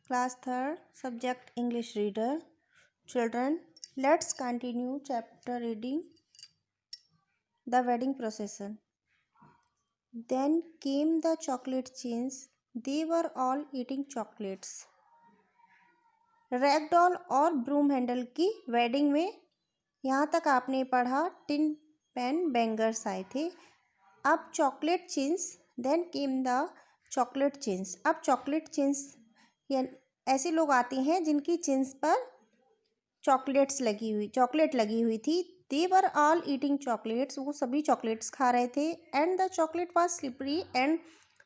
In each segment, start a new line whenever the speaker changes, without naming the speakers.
Class 3rd, subject English reader. Children, let's continue chapter reading. The wedding procession. Then came the chocolate chains. They were all eating chocolates. Ragdoll और broom handle की wedding में यहाँ तक आपने पढ़ा tin pen bangers आए थे. अब chocolate chins. Then came the chocolate chins. अब चॉकलेट चिन्स ऐसे लोग आते हैं जिनकी चिन्स पर चॉकलेट लगी हुई थी. They were all eating chocolates. वो सभी चॉकलेट्स खा रहे थे. And the chocolate was slippery and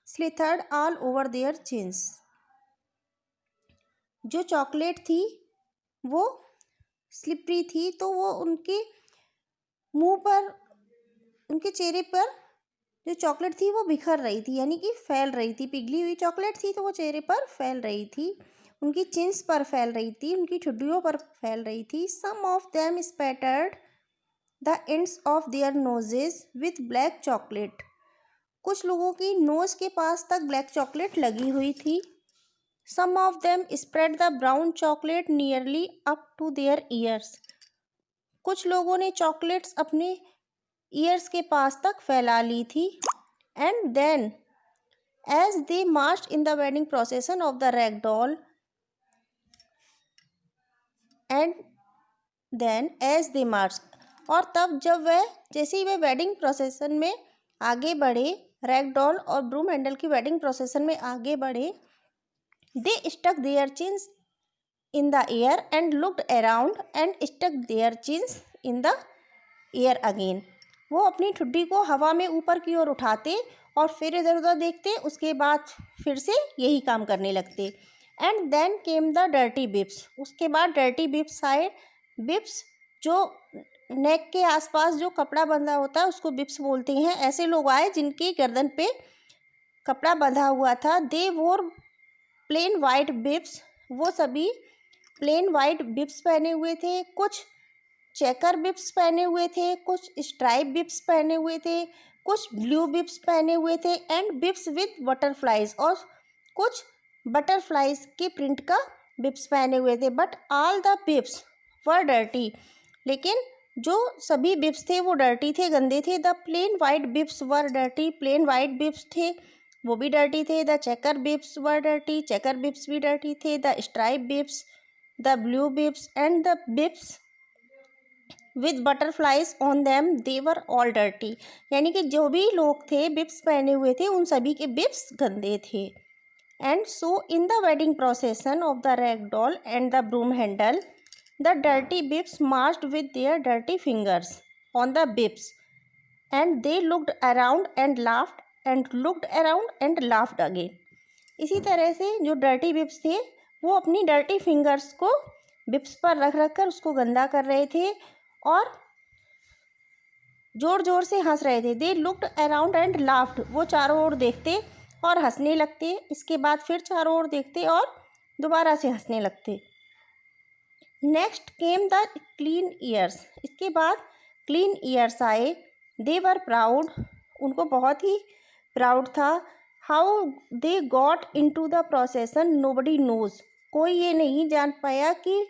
slithered all over their chins. जो चॉकलेट थी वो स्लिपरी थी, तो वो उनके मुंह पर, उनके चेहरे पर जो चॉकलेट थी वो बिखर रही थी, यानी कि फैल रही थी. पिघली हुई चॉकलेट थी तो वो चेहरे पर फैल रही थी, उनकी चिन्स पर फैल रही थी, उनकी ठुड्डियों पर फैल रही थी. Some of them spattered the ends of their noses with black chocolate. कुछ लोगों की नोज के पास तक ब्लैक चॉकलेट लगी हुई थी. Some of them spread the brown chocolate nearly up to their ears. कुछ लोगों ने चॉकलेट्स अपने ईयर्स के पास तक फैला ली थी. And then as they marched in the wedding procession of the ragdoll, and then as they march, और तब जब वह जैसे ही वह वेडिंग प्रोसेसन में आगे बढ़े, रैगडॉल और ब्रूम हैंडल की वेडिंग प्रोसेसन में आगे बढ़े, they stuck their chins in the air and looked around and stuck their chins in the air again. वो अपनी ठुड्डी को हवा में ऊपर की ओर उठाते और फिर इधर उधर देखते, उसके बाद फिर से यही काम करने लगते. And then came the dirty bibs. उसके बाद डर्टी बिप्स आए. बिप्स जो नेक के आसपास जो कपड़ा बंधा होता है उसको बिप्स बोलते हैं. ऐसे लोग आए जिनकी गर्दन पे कपड़ा बंधा हुआ था. दे वोर प्लेन वाइट बिप्स. वो सभी प्लेन वाइट बिप्स पहने हुए थे. कुछ चेकर बिप्स पहने हुए थे, कुछ स्ट्राइप बिप्स पहने हुए थे, कुछ ब्लू बिप्स पहने हुए थे. एंड बिप्स विथ बटरफ्लाइज, और कुछ बटरफ्लाइज के प्रिंट का बिप्स पहने हुए थे. But all the Bips were dirty. लेकिन जो सभी बिप्स थे वो डर्टी थे, गंदे थे. The plain white Bips were dirty. Plain white Bips थे वो भी डर्टी थे. The checker Bips were dirty. Checker Bips भी डर्टी थे. The stripe Bips, the blue Bips and the Bips with butterflies on them, they were all dirty. यानी कि जो भी लोग थे बिप्स पहने हुए थे उन सभी के बिप्स गंदे थे. And so in the wedding procession of the ragdoll and the broom handle, the dirty bibs marched with their dirty fingers on the bibs, and they looked around and laughed and looked around and laughed again. इसी तरह से जो dirty Bips थे वो अपनी dirty fingers को बिप्स पर रख रख कर उसको गंदा कर रहे थे और जोर जोर से हंस रहे थे. दे लुक्ड अराउंड एंड लाफ्ड. वो चारों ओर देखते और हंसने लगते. इसके बाद फिर चारों ओर देखते और दोबारा से हंसने लगते. Next came the clean ears. इसके बाद क्लीन ईयर्स आए. They were proud. उनको बहुत ही प्राउड था. How they got into the procession nobody knows. कोई ये नहीं जान पाया कि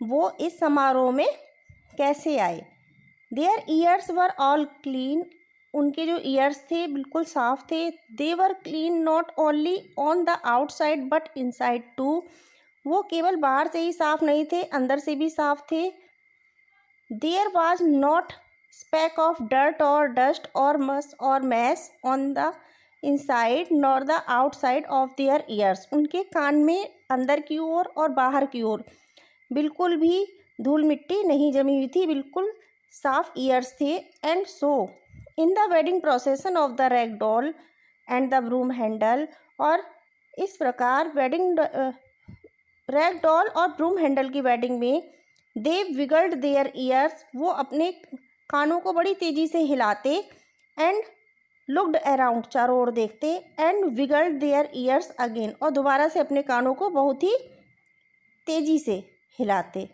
वो इस समारोह में कैसे आए. Their ears were all clean. उनके जो ईयर्स थे बिल्कुल साफ थे. They were clean not only on the outside but inside too. वो केवल बाहर से ही साफ नहीं थे, अंदर से भी साफ थे. There was not speck of dirt or dust or muss or mess on the inside nor the outside of their ears. उनके कान में अंदर की ओर और बाहर की ओर बिल्कुल भी धूल मिट्टी नहीं जमी हुई थी, बिल्कुल साफ ईयर्स थे. And so in the wedding procession of the ragdoll and the broom handle, और इस प्रकार वेडिंग रैगडॉल और ब्रूम हैंडल की वेडिंग में दे विगल्ड देयर ईयर्स. वो अपने कानों को बड़ी तेजी से हिलाते. एंड लुक्ड अराउंड, चारों ओर देखते. एंड विगल्ड देयर ईयर्स अगेन, और दोबारा से अपने कानों को बहुत ही तेजी से हिलाते.